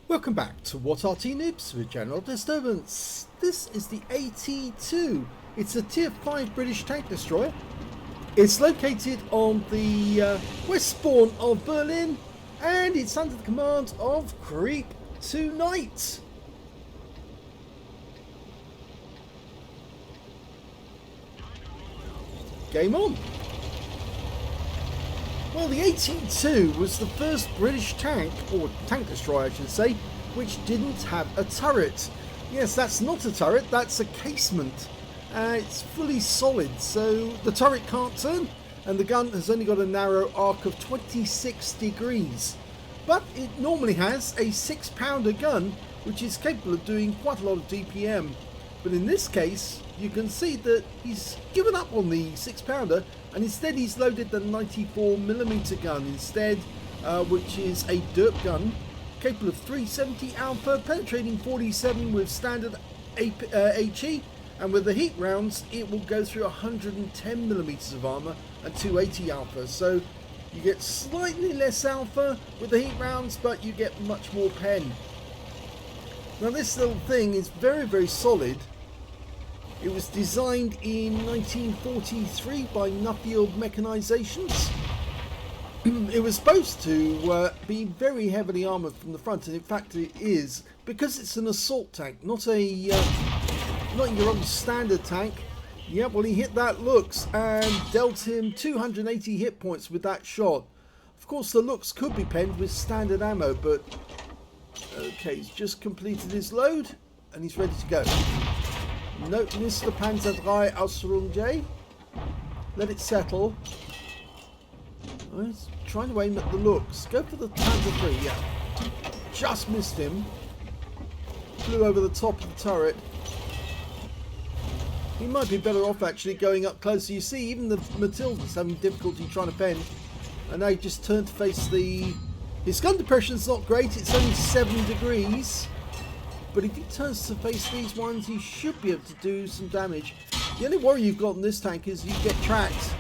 Welcome back to What Arty Noobs with General Disturbance. This is the AT2. It's a tier 5 British tank destroyer. It's located on the west spawn of Berlin and it's under the command of Kreep2knight. Game on. Well, the AT2 was the first British tank, or tank destroyer I should say, which didn't have a turret. Yes, that's not a turret, that's a casement. It's fully solid, so the turret can't turn, and the gun has only got a narrow arc of 26 degrees. But it normally has a 6-pounder gun, which is capable of doing quite a lot of DPM. But in this case, you can see that he's given up on the 6-pounder, and instead he's loaded the 94mm gun instead, which is a derp gun capable of 370 alpha, penetrating 47 with standard HE, and with the heat rounds it will go through 110mm of armor and 280 alpha. So you get slightly less alpha with the heat rounds, but you get much more pen. Now this little thing is very solid. It was designed in 1943 by Nuffield Mechanizations. It was supposed to be very heavily armoured from the front, and in fact it is, because it's an assault tank, not your old standard tank. Yeah, well, he hit that Lux and dealt him 280 hit points with that shot. Of course, the Lux could be penned with standard ammo, but okay, he's just completed his load and he's ready to go. Note, Mr. Panzer III Ausrunde. Let it settle. Oh, he's trying to aim at the Lux. Go for the Panzer III, yeah. Just missed him. Flew over the top of the turret. He might be better off actually going up closer. You see, even the Matilda's having difficulty trying to pen. And now he just turned to face the... His gun depression's not great, it's only 7 degrees. But if he turns to face these ones, he should be able to do some damage. The only worry you've got in this tank is you get tracked.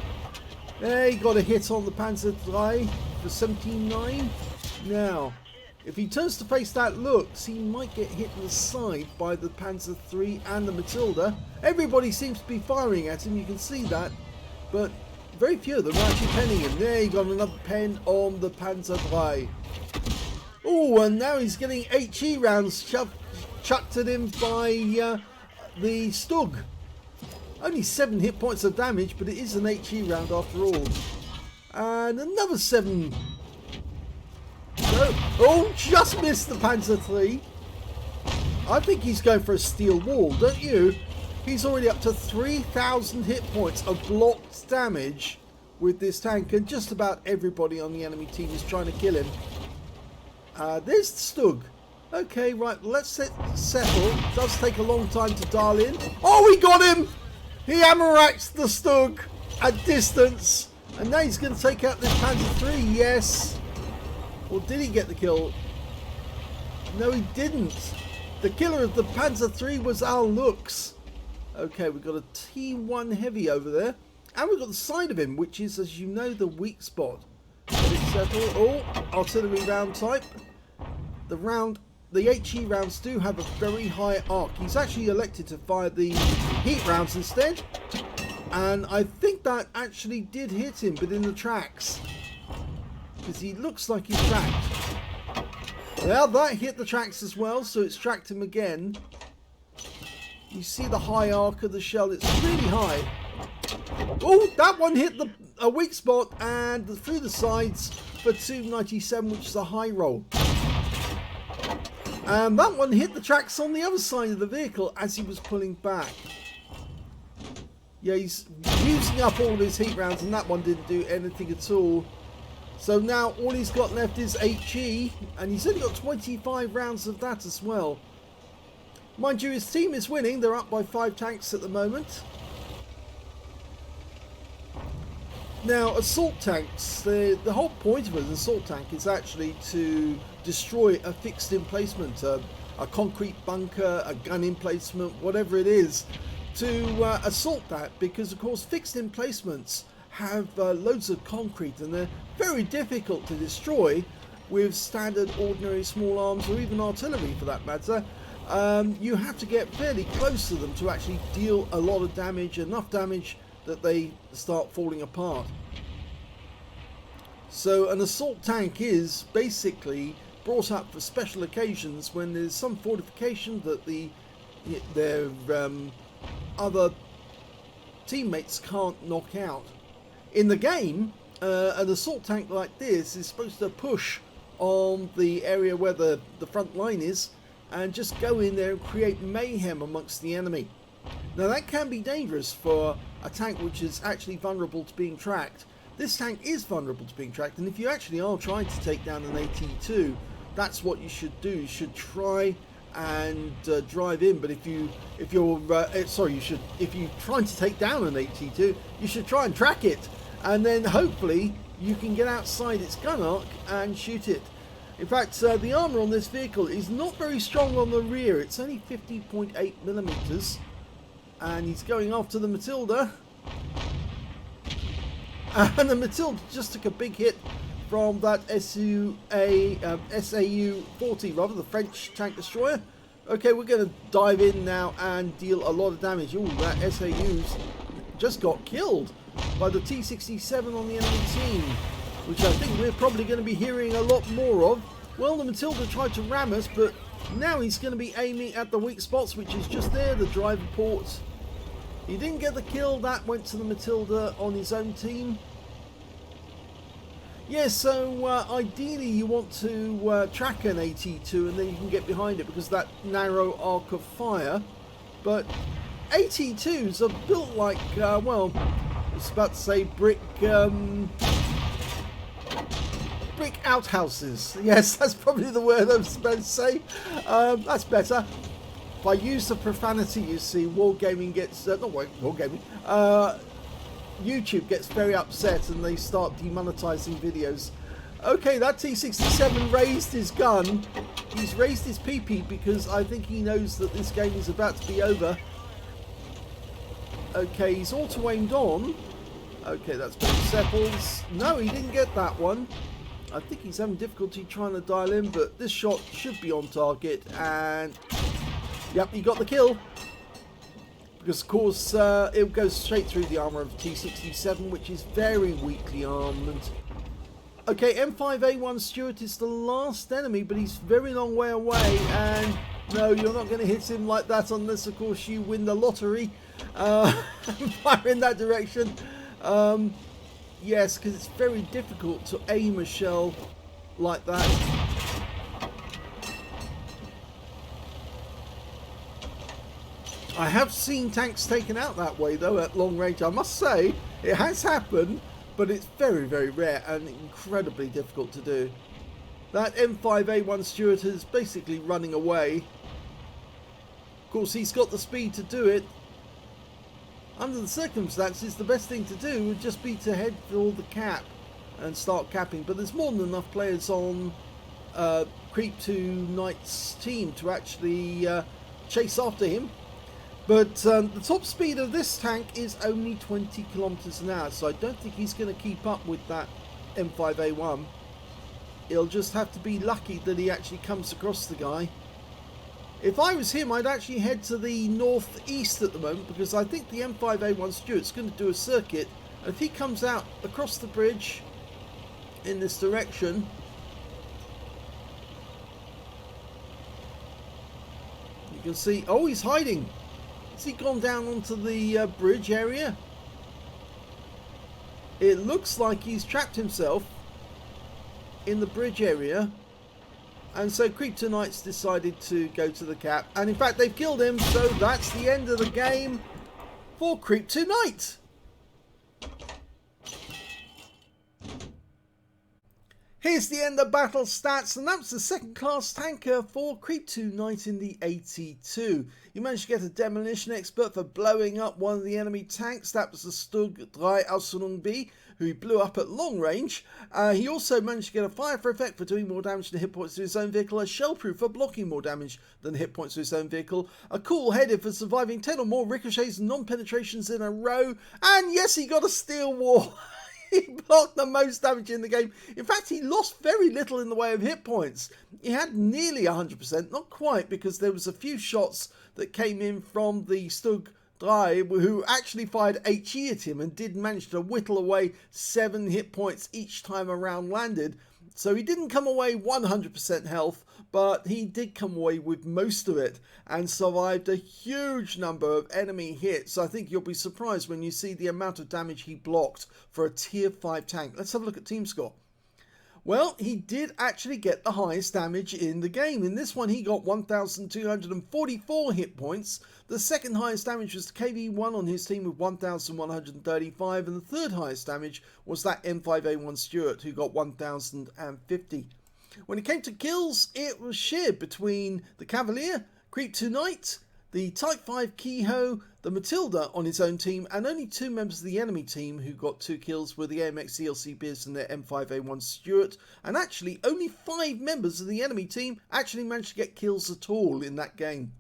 There, he got a hit on the Panzer III for 17.9. Now, if he turns to face that Lux, he might get hit in the side by the Panzer III and the Matilda. Everybody seems to be firing at him, you can see that. But very few of them are actually penning him. There, he got another pen on the Panzer III. Oh, and now he's getting HE rounds chucked at him by the Stug. Only 7 hit points of damage, but it is an HE round after all. And another 7. No. Oh, just missed the Panzer III. I think he's going for a steel wall, don't you? He's already up to 3,000 hit points of blocked damage with this tank, and just about everybody on the enemy team is trying to kill him. There's the Stug. Okay, right, let's settle. It does take a long time to dial in. Oh, he got him! He hammer-axed the Stug at distance. And now he's going to take out this Panzer III, yes. Or did he get the kill? No, he didn't. The killer of the Panzer III was our Lux. Okay, we've got a T1 Heavy over there. And we've got the side of him, which is, as you know, the weak spot. Let it settle. Oh, artillery round type. The HE rounds do have a very high arc. He's actually elected to fire the heat rounds instead. And I think that actually did hit him, but in the tracks. Because he looks like he's tracked. Well, that hit the tracks as well, so it's tracked him again. You see the high arc of the shell, it's really high. Oh, that one hit a weak spot and through the sides for 297, which is a high roll. And that one hit the tracks on the other side of the vehicle as he was pulling back. Yeah, he's using up all of his heat rounds, and that one didn't do anything at all. So now all he's got left is HE, and he's only got 25 rounds of that as well. Mind you, his team is winning. They're up by 5 tanks at the moment. Now, assault tanks, the whole point of an assault tank is actually to destroy a fixed emplacement, a concrete bunker, a gun emplacement, whatever it is, to assault that, because of course fixed emplacements have loads of concrete and they're very difficult to destroy, with standard, ordinary small arms, or even artillery for that matter. You have to get fairly close to them to actually deal a lot of damage, enough damage that they start falling apart. So an assault tank is basically brought up for special occasions when there's some fortification that their other teammates can't knock out. In the game, an assault tank like this is supposed to push on the area where the front line is and just go in there and create mayhem amongst the enemy. Now that can be dangerous for a tank which is actually vulnerable to being tracked. This tank is vulnerable to being tracked, and if you actually are trying to take down an AT2, that's what you should do. You should try and drive in, but if you're trying to take down an AT2, you should try and track it, and then hopefully you can get outside its gun arc and shoot it. In fact, the armor on this vehicle is not very strong on the rear. It's only 50.8 millimeters, and he's going after the Matilda. And the Matilda just took a big hit from that SAU-40, rather, the French tank destroyer. Okay, we're going to dive in now and deal a lot of damage. Ooh, that SAU's just got killed by the T-67 on the enemy team, which I think we're probably going to be hearing a lot more of. Well, the Matilda tried to ram us, but now he's going to be aiming at the weak spots, which is just there, the driver port. He didn't get the kill. That went to the Matilda on his own team. Yeah, so ideally you want to track an AT2 and then you can get behind it because of that narrow arc of fire. But AT2s are built like, well, I was about to say brick outhouses. Yes, that's probably the word I was supposed to say. That's better. If I use the profanity, you see, Wargaming gets, not Wargaming, YouTube gets very upset and they start demonetizing videos. Okay, that T-67 raised his gun. He's raised his PP because I think he knows that this game is about to be over. Okay, he's auto-aimed on. Okay, that's been settled. No, he didn't get that one. I think he's having difficulty trying to dial in, but this shot should be on target. And yep, he got the kill. Because of course it goes straight through the armour of T-67, which is very weakly armed. Okay, M5A1 Stuart is the last enemy, but he's very long way away, and no, you're not going to hit him like that unless of course you win the lottery. Fire in that direction. Yes, because it's very difficult to aim a shell like that. I have seen tanks taken out that way though at long range. I must say it has happened, but it's very, very rare and incredibly difficult to do. That M5A1 Stuart is basically running away. Of course, he's got the speed to do it. Under the circumstances, the best thing to do would just be to head for the cap and start capping. But there's more than enough players on Kreep2knight's team to actually chase after him. But the top speed of this tank is only 20 kilometers an hour, so I don't think he's going to keep up with that M5A1. He'll just have to be lucky that he actually comes across the guy. If I was him, I'd actually head to the northeast at the moment, because I think the M5A1 Stuart's going to do a circuit. And if he comes out across the bridge in this direction, you can see, oh, he's hiding. Has he gone down onto the bridge area? It looks like he's trapped himself in the bridge area. And so Kreep2knight's decided to go to the cap. And in fact, they've killed him. So that's the end of the game for Kreep2knight. Here's the end of battle stats, and that's the second class tanker for Kreep2knight in the AT2. You managed to get a demolition expert for blowing up one of the enemy tanks. That was the Stug 3 Ausführung B, who he blew up at long range. He also managed to get a fire for effect for doing more damage than hit points to his own vehicle, a shellproof for blocking more damage than hit points to his own vehicle, a cool headed for surviving 10 or more ricochets and non-penetrations in a row, and yes, he got a steel wall. He blocked the most damage in the game. In fact, he lost very little in the way of hit points. He had nearly 100%, not quite, because there was a few shots that came in from the Stug who actually fired HE at him and did manage to whittle away 7 hit points each time a round landed. So he didn't come away 100% health, but he did come away with most of it and survived a huge number of enemy hits. I think you'll be surprised when you see the amount of damage he blocked for a tier 5 tank. Let's have a look at team score. Well, he did actually get the highest damage in the game. In this one, he got 1,244 hit points. The second highest damage was KV1 on his team with 1,135. And the third highest damage was that M5A1 Stuart, who got 1,050. When it came to kills, it was shared between the Cavalier, Kreep2knight, the Type 5 Kehoe, the Matilda on his own team, and only 2 members of the enemy team who got 2 kills were the AMX CLC Beers and their M5A1 Stuart, and actually only 5 members of the enemy team actually managed to get kills at all in that game.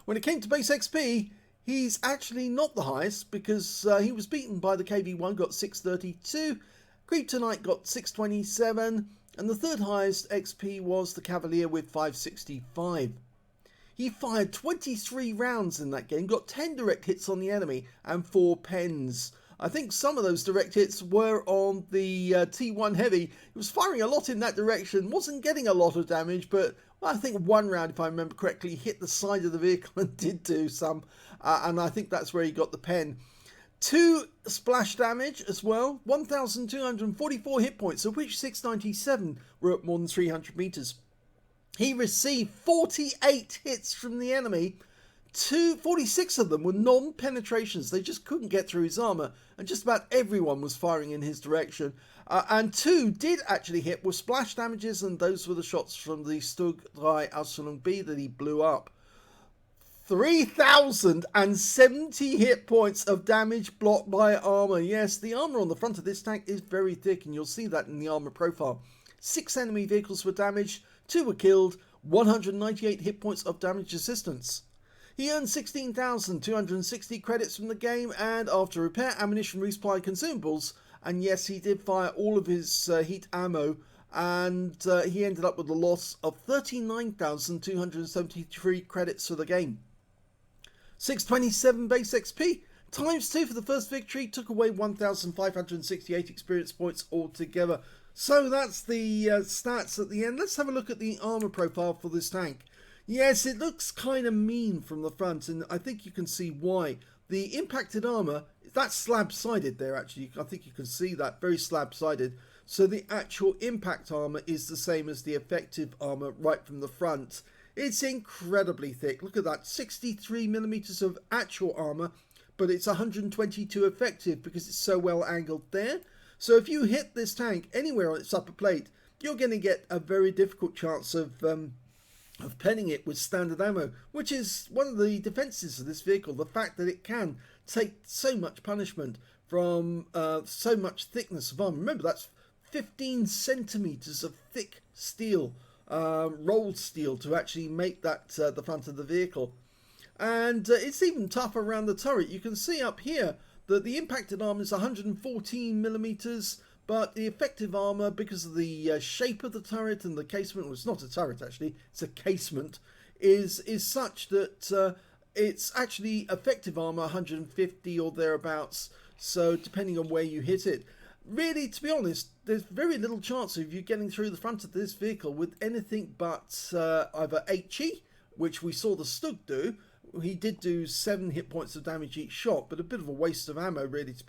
When it came to base XP, he's actually not the highest because he was beaten by the KV1, got 632, Kreep2knight got 627, and the third highest XP was the Cavalier with 565. He fired 23 rounds in that game, got 10 direct hits on the enemy and 4 pens. I think some of those direct hits were on the T1 Heavy. He was firing a lot in that direction, wasn't getting a lot of damage, but I think one round, if I remember correctly, hit the side of the vehicle and did do some, and I think that's where he got the pen. 2 splash damage as well, 1,244 hit points, of which 697 were at more than 300 meters. He received 48 hits from the enemy. 46 of them were non-penetrations. They just couldn't get through his armor, and just about everyone was firing in his direction. And 2 did actually hit with splash damages, and those were the shots from the Stug 3 Aslains B that he blew up. 3,070 hit points of damage blocked by armor. Yes, the armor on the front of this tank is very thick, and you'll see that in the armor profile. 6 enemy vehicles were damaged, 2 were killed, 198 hit points of damage assistance. He earned 16,260 credits from the game, and after repair, ammunition, resupply, consumables, and yes, he did fire all of his heat ammo, and he ended up with a loss of 39,273 credits for the game. 627 base XP, times 2 for the first victory, took away 1,568 experience points altogether. So that's the stats at the end. Let's have a look at the armor profile for this tank. Yes, it looks kind of mean from the front, and I think you can see why. The impacted armor, that's slab-sided there actually. I think you can see that, very slab-sided. So the actual impact armor is the same as the effective armor right from the front. It's incredibly thick. Look at that, 63 millimeters of actual armor, but it's 122 effective because it's so well angled there. So if you hit this tank anywhere on its upper plate, you're going to get a very difficult chance of penning it with standard ammo, which is one of the defences of this vehicle, the fact that it can take so much punishment from so much thickness of armor. Remember, that's 15 centimeters of thick steel, rolled steel, to actually make that the front of the vehicle. And it's even tougher around the turret. You can see up here that the impacted armor is 114 millimeters, but the effective armor, because of the shape of the turret and the casement, well, it's not a turret actually, it's a casement, is such that it's actually effective armor 150 or thereabouts, so depending on where you hit it. Really, to be honest, there's very little chance of you getting through the front of this vehicle with anything but either HE, which we saw the Stug do. He did do 7 hit points of damage each shot, but a bit of a waste of ammo, really, to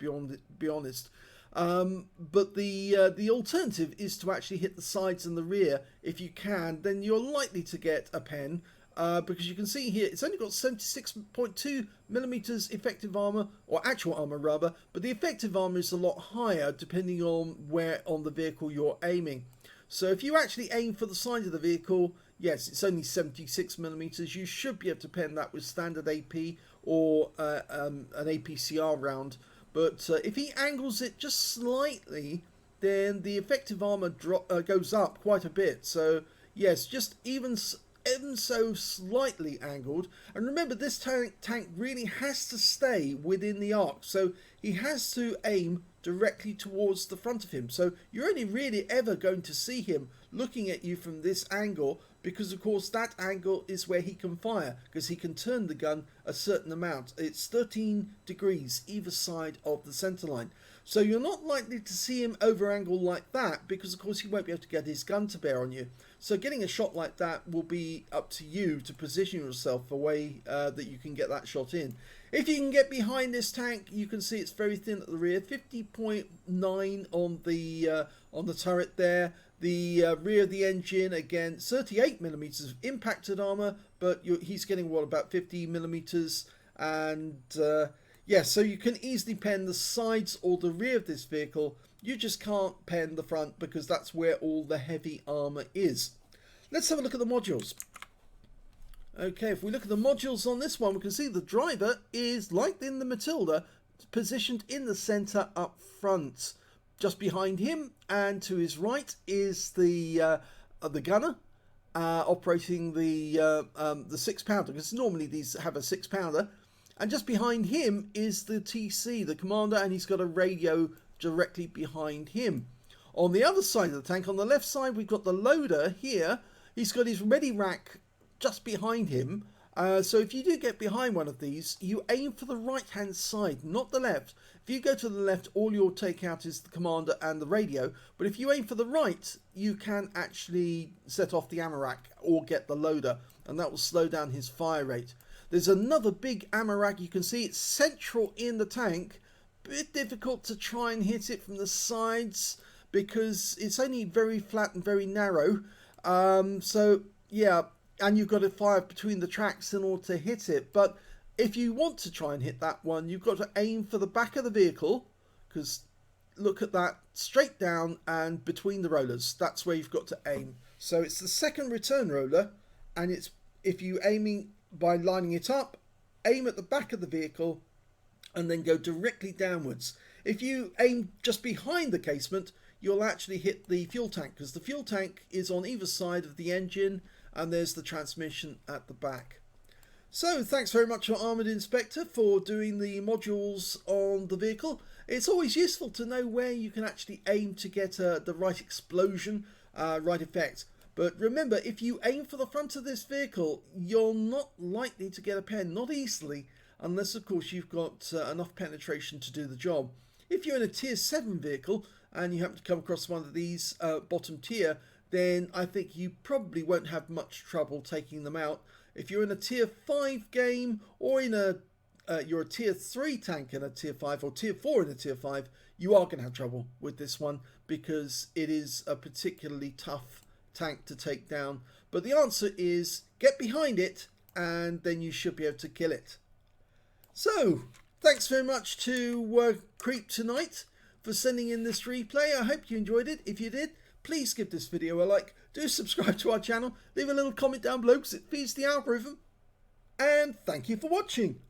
be honest. But the alternative is to actually hit the sides and the rear. If you can, then you're likely to get a pen, because you can see here it's only got 76.2 millimeters effective armor, or actual armor rather, but the effective armor is a lot higher depending on where on the vehicle you're aiming. So if you actually aim for the side of the vehicle, yes, it's only 76 millimeters. You should be able to pen that with standard AP or an APCR round. But if he angles it just slightly, then the effective armor goes up quite a bit. So yes, just even so slightly angled. And remember, this tank really has to stay within the arc. So he has to aim directly towards the front of him. So you're only really ever going to see him looking at you from this angle, because of course that angle is where he can fire, because he can turn the gun a certain amount. It's 13 degrees either side of the center line. So you're not likely to see him over angle like that, because of course he won't be able to get his gun to bear on you. So getting a shot like that will be up to you to position yourself a way that you can get that shot in. If you can get behind this tank, you can see it's very thin at the rear, 50.9 on the turret there. The rear of the engine, again, 38mm of impacted armor, but he's getting what, about 50mm, and yeah, so you can easily pen the sides or the rear of this vehicle. You just can't pen the front because that's where all the heavy armor is. Let's have a look at the modules. Okay, if we look at the modules on this one, we can see the driver is, like in the Matilda, positioned in the center up front. Just behind him and to his right is the gunner operating the 6-pounder, because normally these have a 6-pounder. And just behind him is the TC, the commander, and he's got a radio directly behind him. On the other side of the tank, on the left side, we've got the loader here. He's got his ready rack just behind him. So if you do get behind one of these, you aim for the right-hand side, not the left. If you go to the left, all you'll take out is the commander and the radio. But if you aim for the right, you can actually set off the ammo rack or get the loader, and that will slow down his fire rate. There's another big ammo rack. You can see it's central in the tank. Bit difficult to try and hit it from the sides because it's only very flat and very narrow. So yeah, and you've got to fire between the tracks in order to hit it. But if you want to try and hit that one, you've got to aim for the back of the vehicle, because look at that, straight down and between the rollers. That's where you've got to aim. So it's the second return roller, and it's, if you aiming by lining it up, aim at the back of the vehicle and then go directly downwards. If you aim just behind the casement, you'll actually hit the fuel tank, because the fuel tank is on either side of the engine and there's the transmission at the back. So thanks very much to Armoured Inspector for doing the modules on the vehicle. It's always useful to know where you can actually aim to get the right explosion, right effect. But remember, if you aim for the front of this vehicle, you're not likely to get a pen, not easily, unless of course you've got enough penetration to do the job. If you're in a tier 7 vehicle and you happen to come across one of these bottom tier, then I think you probably won't have much trouble taking them out. If you're in a tier 5 game, or in you're a tier 3 tank in a tier 5, or tier 4 in a tier 5, you are going to have trouble with this one, because it is a particularly tough tank to take down. But the answer is get behind it and then you should be able to kill it. So thanks very much to Kreep2knight for sending in this replay. I hope you enjoyed it. If you did, please give this video a like, do subscribe to our channel, leave a little comment down below because it feeds the algorithm, and thank you for watching.